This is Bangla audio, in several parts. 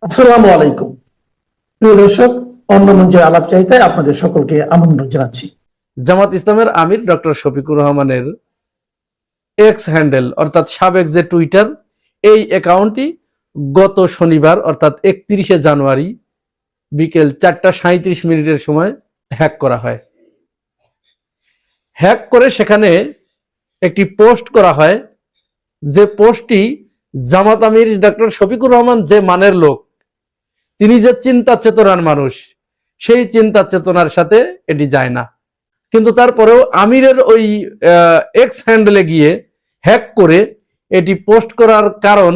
আসসালামু আলাইকুম। প্রিয় দর্শক, অন্য মঞ্চে আলাপ চাইতায় আপনাদের সকলকে আমন্ত্রণ জানাচ্ছি। জামাত ইসলামের আমির ডক্টর শফিকুর রহমানের এক্স হ্যান্ডেল অর্থাৎ সাবেক যে টুইটার, এই অ্যাকাউন্টটি গত শনিবার অর্থাৎ 31শে জানুয়ারি বিকেল 4:37 সময় হ্যাক করা হয়। হ্যাক করে সেখানে একটি পোস্ট করা হয়, যে পোস্টটি জামাত আমির ডক্টর শফিকুর রহমান যে মানের লোক, তিনি যে চিন্তা চেতনার মানুষ, সেই চিন্তা চেতনার সাথে এটি যায় না। কিন্তু তারপরেও আমিরের ওই এক্স হ্যান্ডেলে গিয়ে হ্যাক করে এটি পোস্ট করার কারণ,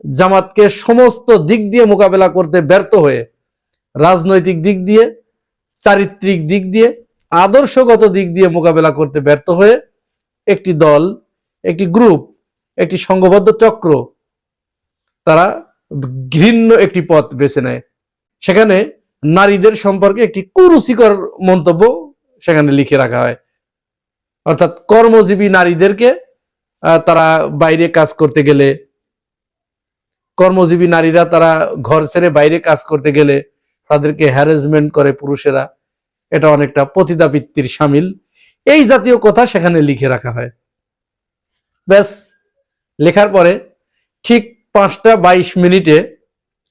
জামাতকে সমস্ত দিক দিয়ে মোকাবেলা করতে ব্যর্থ হয়ে, রাজনৈতিক দিক দিয়ে, চারিত্রিক দিক দিয়ে, আদর্শগত দিক দিয়ে মোকাবেলা করতে ব্যর্থ হয়ে একটি দল, একটি গ্রুপ, একটি সংঘবদ্ধ চক্র, তারা ঘৃণ্য একটি পথ বেছে নেয়। সেখানে নারীদের সম্পর্কে একটি কুরুচিকর মন্তব্য সেখানে লিখে রাখা হয়। অর্থাৎ কর্মজীবী নারীদেরকে তারা বাইরে কাজ করতে গেলে, কর্মজীবী নারীরা তারা ঘর ছেড়ে বাইরে কাজ করতে গেলে তাদেরকে হ্যারাসমেন্ট করে পুরুষেরা, এটা অনেকটা পতিতাবৃত্তির শামিল, এই জাতীয় কথা সেখানে লিখে রাখা হয়। ব্যাস, লেখার পরে ঠিক 5:22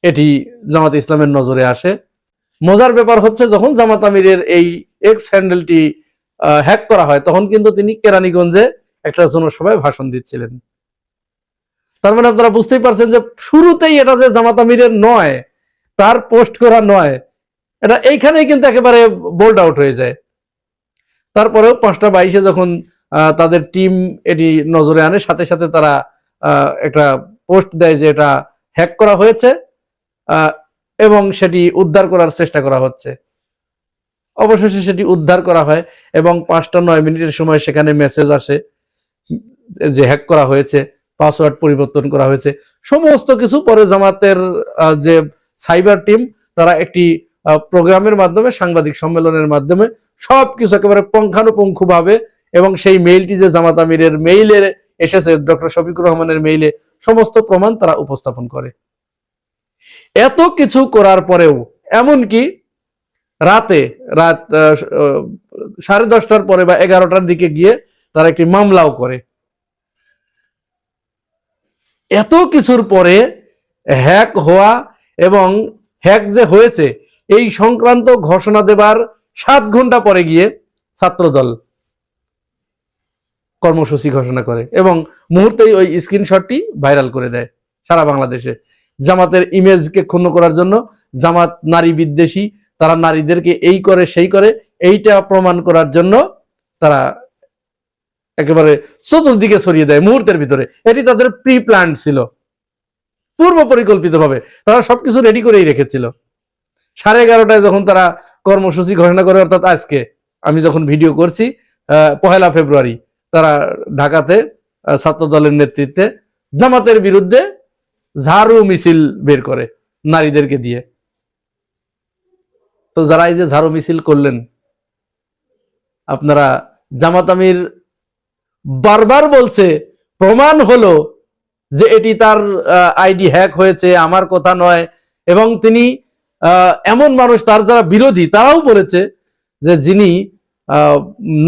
এটি জামাত ইসলামের নজরে আসে। মজার ব্যাপার হচ্ছে, যখন জামাত আমিরের এই এক্স হ্যান্ডেলটি হ্যাক করা হয়, তখন কিন্তু তিনি কেরানীগঞ্জে একটা জনসভায় ভাষণ দিচ্ছিলেন। তার মানে আপনারা বুঝতেই পারছেন যে শুরুতেই এটা যে জামাত আমিরের নয়, তার পোস্ট করা নয়, এটা এইখানেই কিন্তু একেবারে বোল্ড আউট হয়ে যায়। তারপরেও 5:22 যখন তাদের টিম এটি নজরে আনে, সাথে সাথে তারা একটা পোস্ট দেয় যে এটা হ্যাক করা হয়েছে এবং সেটি উদ্ধার করার চেষ্টা করা হচ্ছে। অবশেষে সেটি উদ্ধার করা হয় এবং 5:09 সময় সেখানে মেসেজ আসে যে হ্যাক করা হয়েছে, পাসওয়ার্ড পরিবর্তন করা হয়েছে, সমস্ত কিছু। পরে জামাতের যে সাইবার টিম, তারা একটি প্রোগ্রামের মাধ্যমে, সাংবাদিক সম্মেলনের মাধ্যমে সবকিছু একেবারে পুঙ্খানুপুঙ্খভাবে, এবং সেই মেইলটি যে জামাত আমিরের মেইলে এসেছে, ডক্টর শফিকুর রহমানের মেইলে, সমস্ত প্রমাণ তারা উপস্থাপন করে। এত কিছু করার পরেও, এমনকি রাত 10:30 পরে বা 11টার দিকে গিয়ে তারা একটি মামলাও করে। এত কিছুর পরে হ্যাক হওয়া এবং হ্যাক যে হয়েছে এই সংক্রান্ত ঘোষণা দেবার 7 ঘন্টা পরে গিয়ে ছাত্রদল কর্মসূচি ঘোষণা করে এবং মুহূর্তেই ওই স্ক্রিনশটটি ভাইরাল করে দেয় সারা বাংলাদেশে। জামাতের ইমেজকে ক্ষুণ্ণ করার জন্য, জামাত নারী বিদ্বেষী, তারা নারীদেরকে এই করে সেই করে, এইটা প্রমাণ করার জন্য তারা একেবারে চতুর্দিকে ছড়িয়ে দেয় মুহূর্তের ভিতরে। এটি তাদের প্রি প্ল্যান ছিল, পূর্ব পরিকল্পিত ভাবে তারা সবকিছু রেডি করেই রেখেছিল। 11:30 যখন তারা কর্মসূচি ঘোষণা করে, অর্থাৎ আজকে আমি যখন ভিডিও করছি, 1 ফেব্রুয়ারি, তারা ঢাকাতে ছাত্র দলের নেতৃত্বে জামাতের বিরুদ্ধে ঝাড়ু মিছিল বের করে নারীদেরকে দিয়ে। তো যারা এই যে ঝাড়ু মিছিল করলেন, আপনারা, জামাত আমির বারবার বলছে, প্রমাণ হলো যে এটি তার আইডি হ্যাক হয়েছে, আমার কথা নয়। এবং তিনি এমন মানুষ, তার যারা বিরোধী তারাও বলেছে যে যিনি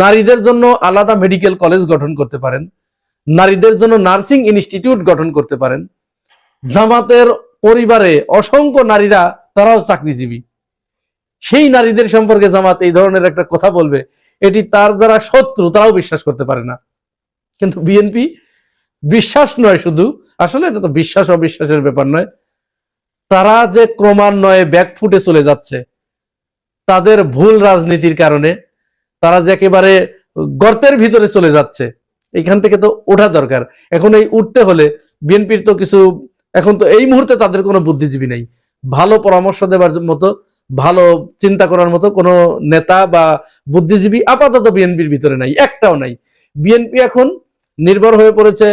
নারীদের জন্য আলাদা মেডিকেল কলেজ গঠন করতে পারেন, নারীদের জন্য নার্সিং ইনস্টিটিউট গঠন করতে পারেন। জামাতের পরিবারে অসংখ্য নারীরা, তারাও চাকরিজীবী, সেই নারীদের সম্পর্কে জামাত এই ধরনের একটা কথা বলবে, এটি তার যারা শত্রু তারাও বিশ্বাস করতে পারে না। কিন্তু বিএনপি বিশ্বাস নয় শুধু, আসলে এটা তো বিশ্বাস অবিশ্বাসের ব্যাপার নয়, তারা যে ক্রমান্বয়ে ব্যাকফুটে চলে যাচ্ছে তাদের ভুল রাজনীতির কারণে, তারা যে একেবারে গর্তের ভিতরে চলে যাচ্ছে, এখান থেকে তো ওঠা দরকার। এখন এই উঠতে হলে বিএনপির তো কিছু, এখন তো এই মুহূর্তে তাদের কোনো বুদ্ধিজীবী নেই, ভালো পরামর্শ দেবার মতো, ভালো চিন্তা করার মতো কোনো নেতা বা বুদ্ধিজীবী আপাতত বিএনপির ভিতরে নাই, একটাও নাই। বিএনপি এখন নির্ভর হয়ে পড়েছে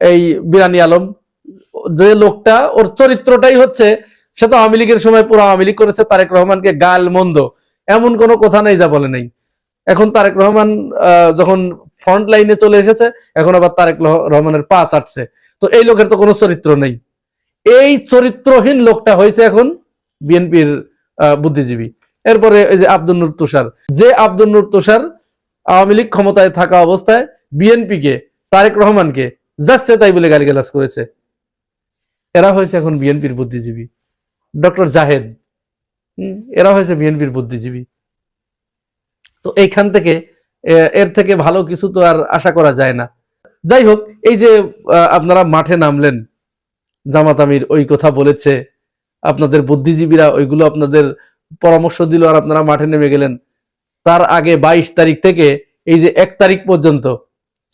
এই বিরানী আলম, যে লোকটা, ওর চরিত্রটাই হচ্ছে, সে তো আওয়ামী লীগের সময় পুরো আওয়ামী লীগ করেছে, তারেক রহমানকে গাল মন্দ এমন কোনো কথা নেই যা বলে নাই। এখন তারেক রহমান যখন ফ্রন্ট লাইনে চলে এসেছে, এখন আবার তারেক রহমানের পা চাটছে। তো এই লোকের তো কোনো চরিত্র নেই। এই চরিত্রহীন লোকটা হয়েছে এখন বিএনপির বুদ্ধিজীবী। এরপরে এই যে আব্দুল নূর তুষার, যে আব্দুল নূর তুষার আওয়ামী লীগ ক্ষমতায় থাকা অবস্থায় বিএনপিকে, তারেক রহমানকে যাচ্ছে তাই বলে গালিগালাজ করেছে, এরা হয়েছে এখন বিএনপির বুদ্ধিজীবী। ডক্টর জাহেদ, এরা হয়েছে বিএনপির বুদ্ধিজীবী। তো এইখান থেকে এর থেকে ভালো কিছু তো আর আশা করা যায় না। যাই হোক, এই যে আপনারা মাঠে নামলেন, জামাত আমির ওই কথা বলেছে, আপনাদের বুদ্ধিজীবীরা ওইগুলো আপনাদের পরামর্শ দিল, আর আপনারা মাঠে নেমে গেলেন। তার আগে 22 তারিখ থেকে এই যে 1 তারিখ পর্যন্ত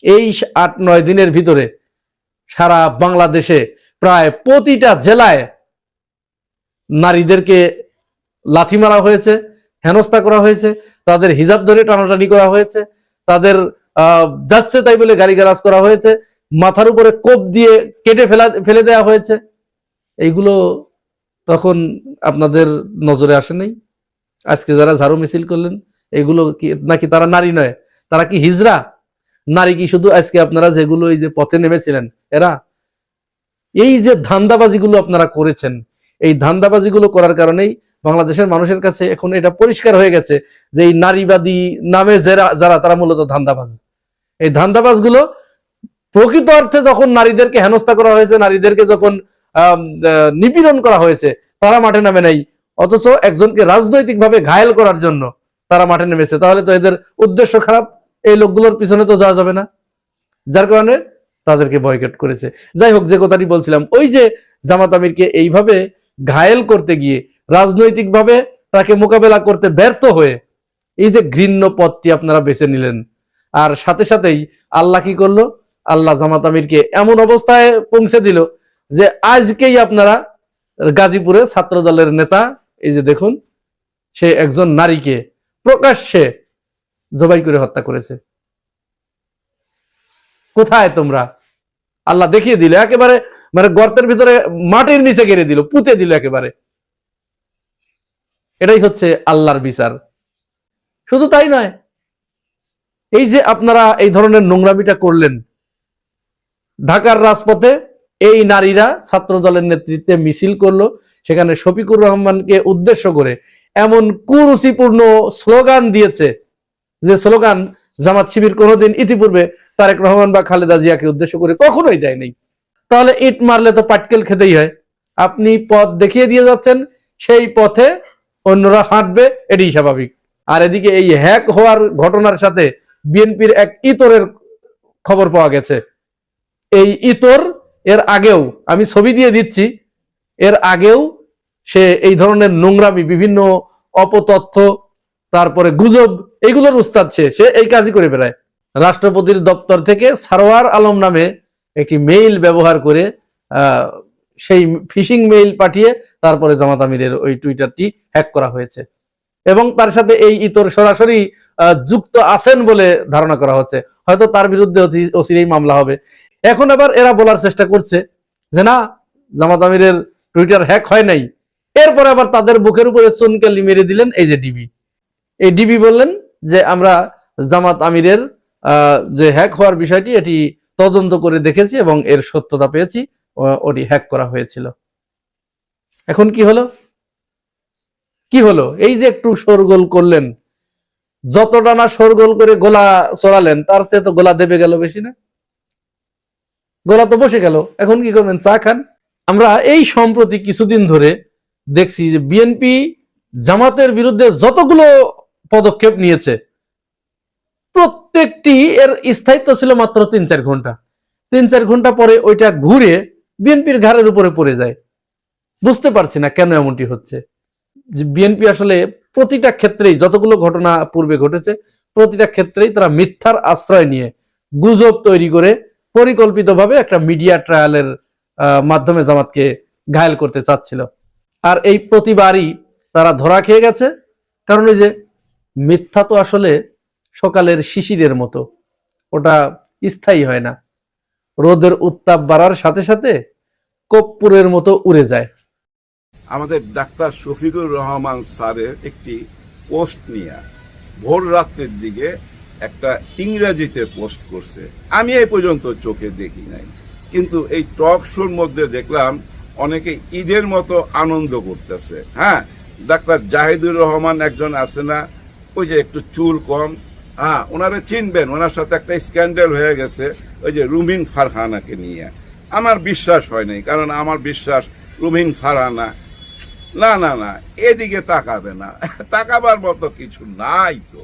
এই 8-9 দিনের ভিতরে সারা বাংলাদেশে প্রায় প্রতিটা জেলায় নারীদেরকে লাথি মারা হয়েছে, হেনস্থা করা হয়েছে, তাদের হিজাব ধরে টানাটানি করা হয়েছে, তাদের যাচ্ছে তাই বলে গালিগালাজ করা হয়েছে, মাথার উপরে কোপ দিয়ে কেটে ফেলে দেওয়া হয়েছে। এইগুলো তখন আপনাদের নজরে আসে নাই? আজকে যারা ঝাড়ু মিছিল করলেন, এগুলো কি নাকি তারা নারী নয়, তারা কি হিজড়া? নারী কি শুধু আজকে আপনারা যেগুলো এই যে পথে নেমেছিলেন এরা? এই যে ধান্দাবাজিগুলো আপনারা করেছেন, এই ধান্দাবাজিগুলো করার কারণেই বাংলাদেশের মানুষের কাছে এখন এটা পরিষ্কার হয়ে গেছে যে এই নারীবাদী নামে যারা তারা মূলত ধান্দাবাজ। এই ধান্দাবাজগুলো প্রকৃত অর্থে যখন নারীদেরকে হেনস্থা করা হয়েছে, নারীদেরকে যখন নিপীড়ন করা হয়েছে, তারা মাঠে নামে নাই, অথচ একজনকে রাজনৈতিকভাবে ঘায়েল করার জন্য তারা মাঠে নেমেছে। তাহলে তো এদের উদ্দেশ্য খারাপ, এই লোকগুলোর পিছনে তো যাওয়া যাবে না, যার কারণে তাদেরকে বয়কট করেছে। যাই হোক, যে কথাটি বলছিলাম, ওই যে জামাত আমিরকে এইভাবে ঘায়েল করতে গিয়ে রাজনৈতিকভাবে তাকে মোকাবেলা করতে ব্যর্থ হয়ে এই যে ঘৃণ্য পথটি আপনারা বেছে নিলেন, আর সাথে সাথেই আল্লাহ কি করলো? আল্লাহ জামাত আমিরকে এমন অবস্থায় পৌঁছে দিল যে আজকেই আপনারা গাজীপুরে ছাত্র দলের নেতা, এই যে দেখুন, সে একজন নারীকে প্রকাশ্যে জবাই করে হত্যা করেছে। কোথায় তোমরা? আল্লাহ দেখিয়ে দিল একেবারে, মানে গর্তের ভিতরে মাটির নিচে গেড়ে দিল, পুঁতে দিল একেবারে। এটাই হচ্ছে আল্লাহর বিচার। শুধু তাই নয়, এই যে আপনারা এই ধরনের নোংরামিটা করলেন, ঢাকার রাজপথে এই নারীরা ছাত্র দলের নেতৃত্বে মিছিল করলো, সেখানে শফিকুর রহমানকে উদ্দেশ্য করে এমন কুরুচিপূর্ণ স্লোগান দিয়েছে, যে স্লোগান জামাত শিবির কোনোদিন ইতিপূর্বে তারেক রহমান বা খালেদা জিয়াকে উদ্দেশ্য করে কখনোই দেয় নাই। তাহলে ইট মারলে তো পাটকেল খেতেই হয়। আপনি পথ দেখিয়ে দিয়ে যাচ্ছেন, সেই পথে অন্যরা হাঁটবে, এটাই স্বাভাবিক। আর এদিকে এই হ্যাক হওয়ার ঘটনার সাথে বিএনপির এক ইতরের খবর পাওয়া গেছে। এই ইতর এর আগেও, আমি ছবি দিয়ে দিচ্ছি, এর আগেও সে এই ধরনের নোংরামি, বিভিন্ন অপতথ্য, তারপরে গুজব, এগুলোর উস্তাদ। সে এই কাজই করে বেড়ায়। রাষ্ট্রপতির দপ্তর থেকে সারোয়ার আলম নামে একটি মেইল ব্যবহার করে সেই ফিশিং মেইল পাঠিয়ে তারপরে জামাত আমিরের ওই টুইটারটি হ্যাক করা হয়েছে, এবং তার সাথে এই ইতর সরাসরি যুক্ত আছেন বলে ধারণা করা হচ্ছে। হয়তো তার বিরুদ্ধে অচিরেই মামলা হবে। এখন আবার এরা বলার চেষ্টা করছে যে না, জামাত আমিরের টুইটার হ্যাক হয় নাই। এরপরে আবার তাদের বুকের উপরে চুনকালি মেরে দিলেন এই যে ডিবি। এই ডিবি বললেন যে আমরা জামাত আমিরের যে হ্যাক হওয়ার বিষয়টি, এটি তদন্ত করে দেখেছি এবং এর সত্যতা পেয়েছি, ওটি হ্যাক করা হয়েছিল। এখন কি হলো? কি হলো? এই যে একটু শোরগোল করলেন, যতটা না শোরগোল করে গোলা চড়ালেন, তার চেয়ে তো গোলা দেবে গেল বেশি না? গোলা তো বসে গেল। এখন কি করবেন? চা খান। আমরা এই সম্প্রতি কিছুদিন ধরে দেখছি যে বিএনপি জামাতের বিরুদ্ধে যতগুলো পদক্ষেপ নিয়েছে, প্রত্যেকটি এর স্থায়িত্ব ছিল মাত্র 3-4 ঘন্টা। 3-4 ঘন্টা পরে ওইটা ঘুরে বিএনপির ঘাড়ের উপরে পড়ে যায়। বুঝতে পারছি না কেন এমনটি হচ্ছে। বিএনপি আসলে প্রতিটা ক্ষেত্রেই, যতগুলো ঘটনা পূর্বে ঘটেছে, প্রতিটা ক্ষেত্রেই তারা মিথ্যার আশ্রয় নিয়ে গুজব তৈরি করে পরিকল্পিতভাবে একটা মিডিয়া ট্রায়ালের মাধ্যমে জামাতকে ঘায়েল করতে চাচ্ছিল। আর এই প্রতিবারই তারা ধরা খেয়ে গেছে। কারণ এই যে মিথ্যা তো আসলে সকালের শিশিরের মতো, ওটা স্থায়ী হয় না। রোদের উত্তাপ বাড়ার সাথে সাথে কর্পূরের মতো উড়ে যায়। আমাদের ডাক্তার শফিকুর রহমান স্যারের একটি পোস্ট নিয়ে ভোর রাত্রের দিকে একটা ইংরেজিতে পোস্ট করছে, আমি এই পর্যন্ত চোখে দেখি নাই, কিন্তু এই টক শোর মধ্যে দেখলাম অনেকে ঈদের মতো আনন্দ করতেছে। হ্যাঁ, ডাক্তার জাহিদুর রহমান একজন আছে না, ওই যে একটু চুল কম, হ্যাঁ, ওনারা চিনবেন, ওনার সাথে একটা স্ক্যান্ডাল হয়ে গেছে ওই যে রুমিন ফারহানাকে নিয়ে। আমার বিশ্বাস হয় নাই, কারণ আমার বিশ্বাস রুমিন ফারহানা না না না এদিকে তাকাবে না, তাকাবার মতো কিছু নাই তো,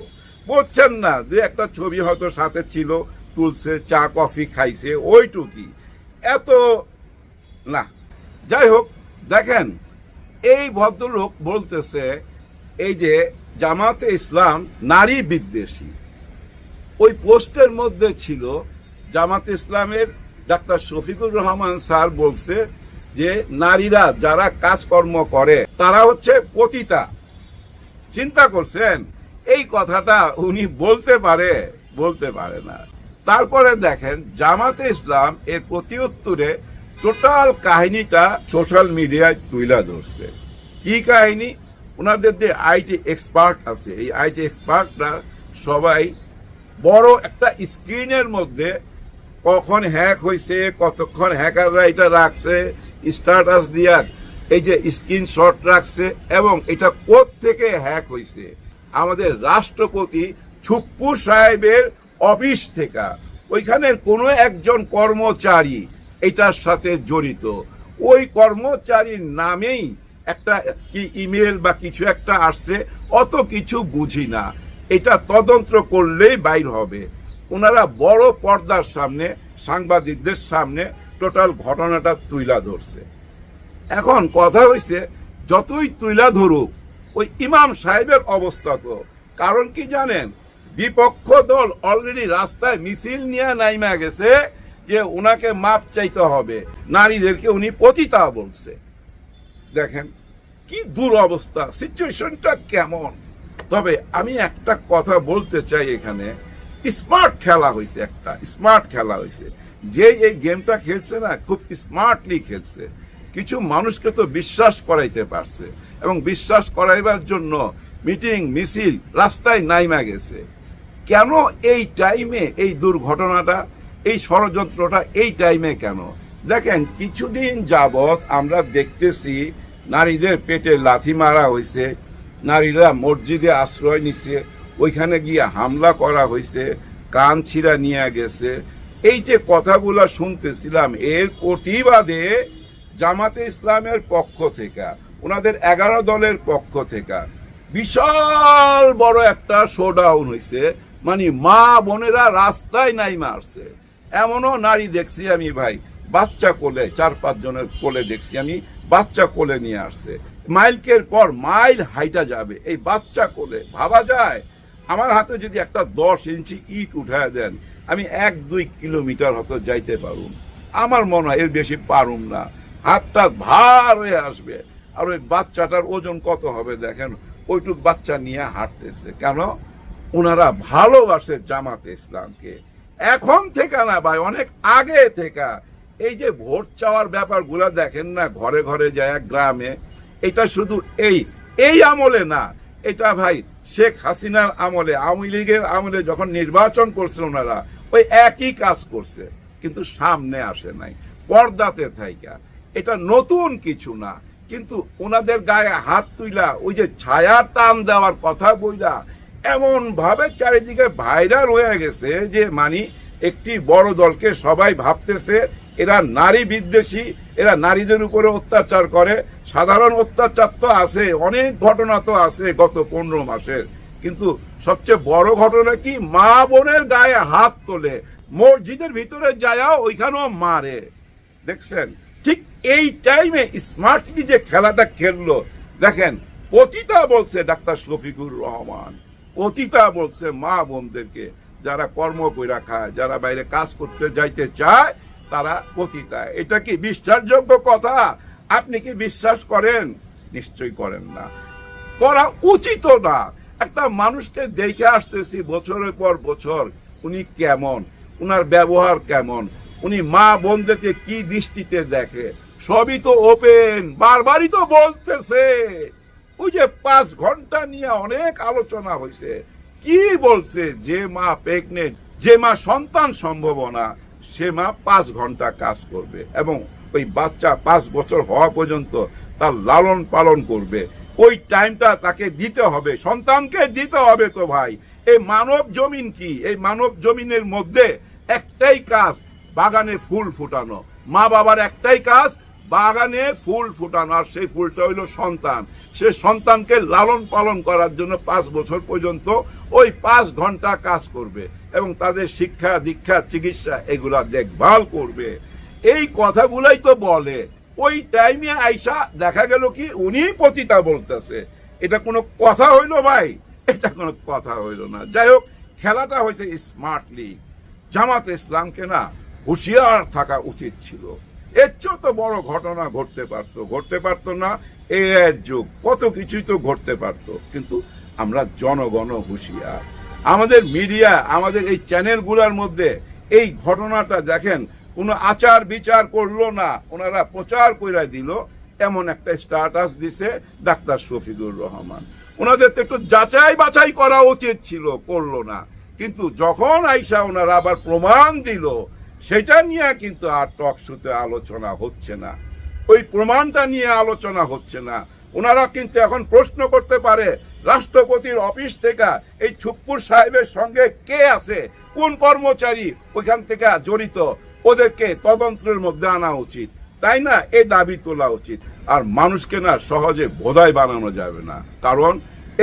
বুঝছেন না? যে একটা ছবি হয়তো সাথে ছিল, তুলছে, চা কফি খাইছে, ওইটুকি, এত না। যাই হোক, দেখেন এই ভদ্রলোক বলতেছে এই যে জামাতে ইসলাম নারী বিদ্বেষী। ওই পোস্টের মধ্যে ছিল জামাতে ইসলামের ডাক্তার শফিকুর রহমান স্যার বলছে যে নারীরা যারা কাজকর্ম করে তারা হচ্ছে পতিতা। চিন্তা করছেন? এই কথাটা উনি বলতে পারে না। তারপরে দেখেন জামাতে ইসলাম এর প্রতি উত্তরে টোটাল কাহিনীটা সোশ্যাল মিডিয়ায় তুলে ধরছে। কি কাহিনী? ওনাদের যে আইটি এক্সপার্ট আছে, এই আইটি এক্সপার্টরা সবাই বড় একটা স্ক্রিনের মধ্যে কখন হ্যাক হয়েছে, কতক্ষণ হ্যাকাররা এটা রাখছে, স্ট্যাটাস দিয়া এই যে স্ক্রিনশট রাখছে, এবং এটা কোত্থেকে হ্যাক হয়েছে, আমাদের রাষ্ট্রপতি ছুপ্পু সাহেবের অফিস থেকে, ওইখানের কোনো একজন কর্মচারী এটার সাথে জড়িত। ওই কর্মচারীর নামেই একটা কি ইমেল বা কিছু একটা আসছে, অত কিছু বুঝি না, এটা তদন্ত করলেই বাইর হবে। ওনারা বড় পর্দার সামনে সাংবাদিকদের সামনে টোটাল ঘটনাটা তুইলা ধরছে। এখন কথা হয়েছে যতই তুইলা ধরুক, ওই ইমাম সাহেবের অবস্থা তো, কারণ কি জানেন, বিপক্ষ দল অলরেডি রাস্তায় মিছিল নিয়ে নাইমা গেছে যে উনাকে মাপ চাইতে হবে, নারীদেরকে উনি পতিতা বলছে। দেখেন কি দুরবস্থা, সিচুয়েশনটা কেমন। তবে আমি একটা কথা বলতে চাই, এখানে স্মার্ট খেলা হয়েছে, একটা স্মার্ট খেলা হয়েছে। যে এই গেমটা খেলছে না, খুব স্মার্টলি খেলছে। কিছু মানুষকে তো বিশ্বাস করাইতে পারছে, এবং বিশ্বাস করাইবার জন্য মিটিং মিছিল রাস্তায় নাইমা গেছে। কেন এই টাইমে এই দুর্ঘটনাটা, এই ষড়যন্ত্রটা এই টাইমে কেন? দেখেন কিছুদিন যাবৎ আমরা দেখতেছি নারীদের পেটে লাথি মারা হয়েছে, নারীরা মসজিদে আশ্রয় নিছে, ওইখানে গিয়ে হামলা করা হয়েছে, কান ছিঁড়া নিয়ে গেছে। এই যে কথাগুলো শুনতেছিলাম, এর প্রতিবাদে জামাতে ইসলামের পক্ষ থেকে, ওনাদের 11 দলের পক্ষ থেকে বিশাল বড় একটা শোডাউন হয়েছে। মানে মা বোনেরা রাস্তায় নাইমা আসছে। এমনও নারী দেখছি আমি ভাই, বাচ্চা কোলে, 4-5 জনের কোলে দেখছি আমি, বাচ্চা কোলে নিয়ে আসছে। মাইলকের পর মাইল হাইটা যাবে এই বাচ্চা কোলে। ভাবা যায় আমার হাতে যদি একটা 10 ইঞ্চি ইট উঠায় দেন, আমি 1-2 কিলোমিটার হয়তো যাইতে পারুম। আমার মনে হয় এর বেশি পারুম না, হাতটা ভার হয়ে আসবে। আর ওই বাচ্চাটার ওজন কত হবে দেখেন, ওইটুক বাচ্চা নিয়ে হাঁটতেছে। কেন? ওনারা ভালোবাসে জামাতে ইসলামকে। এখন থেকে না ভাই, অনেক আগে থেকে। এই যে ভোট চাওয়ার ব্যাপারগুলা দেখেন না, ঘরে ঘরে যায় গ্রামে, এটা শুধু এই আমলে না, এটা ভাই শেখ হাসিনার আমলে, আওয়ামী লীগের আমলে যখন নির্বাচন করছে ওনারা ওই একই কাজ করছে, কিন্তু সামনে আসে নাই, পর্দাতে থাইকা। এটা নতুন কিছু না, কিন্তু ওনাদের গায়ে হাত তুইলা ওই যে ছায়া টান দেওয়ার কথা বইলা এমন ভাবে চারিদিকে ভাইরাল হয়ে গেছে যে মানে একটি বড় দলকে সবাই ভাবতেছে এরা নারী বিদ্বেষী, এরা নারীদের উপরে অত্যাচার করে। সাধারণ অত্যাচার তো আছে, অনেক ঘটনা তো আছে গত 15 মাসের, কিন্তু সবচেয়ে বড় ঘটনা কি, মা বোনের গায়ে হাত তোলে, মসজিদের ভিতরে যায় ওইখানেও মারে। দেখছেন? ঠিক এই টাইমে স্মার্টলি যে খেলাটা খেললো, দেখেন পতিতা বলছে ডাক্তার শফিকুর রহমান, পতিতা বলছে মা বোনদেরকে, যারা কর্ম কইরা খায়, যারা বাইরে কাজ করতে যাইতে চায় তারা পতিতা। এটা কি বিশ্বাসযোগ্য কথা? আপনি কি বিশ্বাস করেন? নিশ্চয়ই করেন না, করা উচিত না। একটা মানুষকে দেখে আসতেছি বছরের পর বছর, উনি কেমন, উনার ব্যবহার কেমন, উনি মা বোনদেরকে কি দৃষ্টিতে দেখে, সবই তো ওপেন, বারবারই তো বলতেছে। ওই যে 5 ঘন্টা নিয়ে অনেক আলোচনা হয়েছে, কি বলছে, যে মা প্রেগনেন্ট, যে মা সন্তান সম্ভাবনা, সে মা 5 ঘন্টা কাজ করবে, এবং ওই বাচ্চা 5 বছর হওয়া পর্যন্ত তার লালন পালন করবে, ওই টাইমটা তাকে দিতে হবে, সন্তানকে দিতে হবে। তো ভাই, এই মানব জমিন কি? এই মানব জমিনের মধ্যে একটাই কাজ, বাগানে ফুল ফুটানো। মা বাবার একটাই কাজ, বাগানে ফুল ফুটানো, আর সেই ফুলটা হইল সন্তান। সে সন্তানকে লালন পালন করার জন্য 5 বছর পর্যন্ত ওই 5 ঘন্টা কাজ করবে এবং তাদের শিক্ষা দীক্ষা চিকিৎসা এগুলা দেখভাল করবে। এই কথাগুলাই তো বলে। ওই টাইমে আইসা দেখা গেল কি উনি পতিতা বলতেছে। এটা কোনো কথা হইল ভাই? এটা কোনো কথা হইল না। যাই হোক, খেলাটা হয়েছে স্মার্টলি। জামাতে ইসলামকে না হুঁশিয়ার থাকা উচিত ছিল। এর চেয়েও তো বড় ঘটনা ঘটতে পারতো না? এর যুগ, কত কিছুই তো ঘটতে পারতো, কিন্তু আমরা জনগণ হুঁশিয়ার। আমাদের মিডিয়া, আমাদের এই চ্যানেলগুলোর মধ্যে এই ঘটনাটা দেখেন, কোনো আচার বিচার করলো না, ওনারা প্রচার করে দিল। এমন একটা স্ট্যাটাস দিছে ডাক্তার শফিকুর রহমান। ওনাদের তো একটু যাচাই বাছাই করা উচিত ছিল, করলো না। কিন্তু যখন আইসা ওনারা আবার প্রমাণ দিল, সেটা নিয়ে কিন্তু আর টক শোতে আলোচনা হচ্ছে না, ওই প্রমাণটা নিয়ে আলোচনা হচ্ছে না। ওনারা কিন্তু এখন প্রশ্ন করতে পারে, রাষ্ট্রপতির অফিস থেকে এই ছুপ্পুর সাহেবের সঙ্গে কে আছে, কোন কর্মচারী ওইখান থেকে জড়িত, ওদেরকে তদন্তের মধ্যে আনা উচিত, তাই না? এই দাবি তোলা উচিত। আর মানুষকে না সহজে বোধাই বানানো যাবে না, কারণ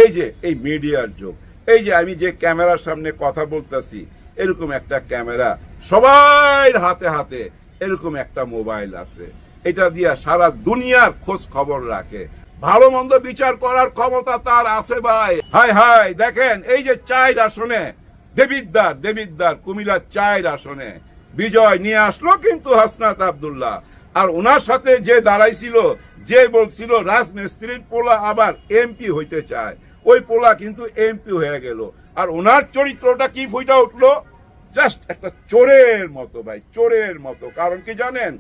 এই যে এই মিডিয়ার যুগ, এই যে আমি যে ক্যামেরার সামনে কথা বলতেছি, এরকম একটা ক্যামেরা সবাই হাতে হাতে, এরকম একটা মোবাইল আছে, এটা দিয়া সারা দুনিয়ার খোঁজ খবর রাখে। ভালো মন্দ বিচার করার ক্ষমতা তার আছে ভাই। হাই হাই, দেখেন এই যে 4 আসনে দেবিদ্দার কুমিল্লার 4 আসনে বিজয় নিয়ে আসলো কিন্তু হাসনাত আব্দুল্লাহ। আর ওনার সাথে যে দাঁড়াইছিল, যে বলছিল রাজমিস্ত্রির পোলা আবার এমপি হইতে চায়, ওই পোলা কিন্তু এমপি হয়ে গেল। আর ওনার চরিত্রটা কি ফুইটা উঠলো? জাস্ট একটা চোরের মতো ভাই, চোরের মতো। কারণ কি জানেন,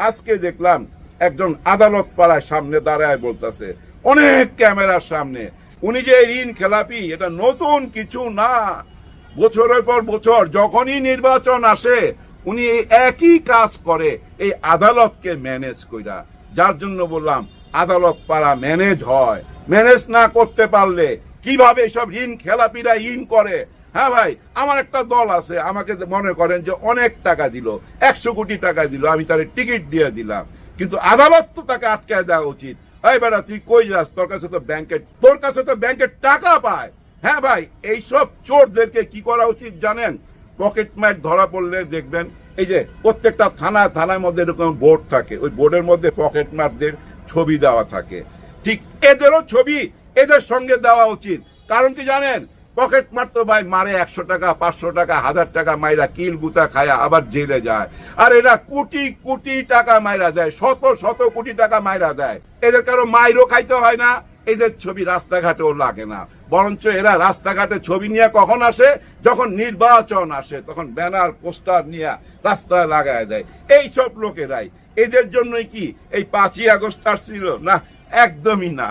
আজকে দেখলাম একজন আদালত পাড়ায় সামনে দাঁড়ায় বলতেছে অনেক ক্যামেরার সামনে, উনি যে ঋণ খেলাপি, এটা নতুন কিছু না। বছরের পর বছর যখনই নির্বাচন আসে, উনি এই একই কাজ করে, এই আদালতকে ম্যানেজ কইরা। যার জন্য বললাম আদালত পাড়া ম্যানেজ হয়। ম্যানেজ না করতে পারলে কিভাবে সব ঋণ খেলাপিরা ঋণ করে? হ্যাঁ ভাই, আমার একটা দল আছে, আমাকে মনে করেন যে অনেক টাকা দিল, 100 কোটি টাকা দিল, আমি তার টিকিট দিয়ে দিলাম, কিন্তু আদালত তো তাকে আটকায় দেওয়া উচিত। এই বেটা তুই কই যাস? তোর কাছে তো ব্যাংকের টাকা পায়। হ্যাঁ ভাই, এইসব চোরদেরকে কি করা উচিত জানেন? পকেট মার ধরা পড়লে দেখবেন, এই যে প্রত্যেকটা থানার মধ্যে এরকম বোর্ড থাকে, ওই বোর্ডের মধ্যে পকেট মারদের ছবি দেওয়া থাকে। ঠিক এদেরও ছবি এদের সঙ্গে দেওয়া উচিত। কারণ কি জানেন, পকেট মার তো ভাই মারে 100 টাকা, 500 টাকা, 1000 টাকা মাইরা কিল গুতা খায়া আবার জেলে যায়। আর এরা কোটি কোটি টাকা মাইরা দেয়, শত কোটি টাকা মাইরা দেয়। এদের কারো মাইরও খাইতে হয় না, এদের ছবি রাস্তাঘাটেও লাগে না। বরঞ্চ এরা রাস্তাঘাটে ছবি নিয়ে কখন আসে? যখন নির্বাচন আসে, তখন ব্যানার পোস্টার নিয়ে রাস্তায় লাগায় দেয়। এই সব লোকেরাই, এদের জন্যই কি এই 5ই আগস্ট আসছিল? না, একদমই না।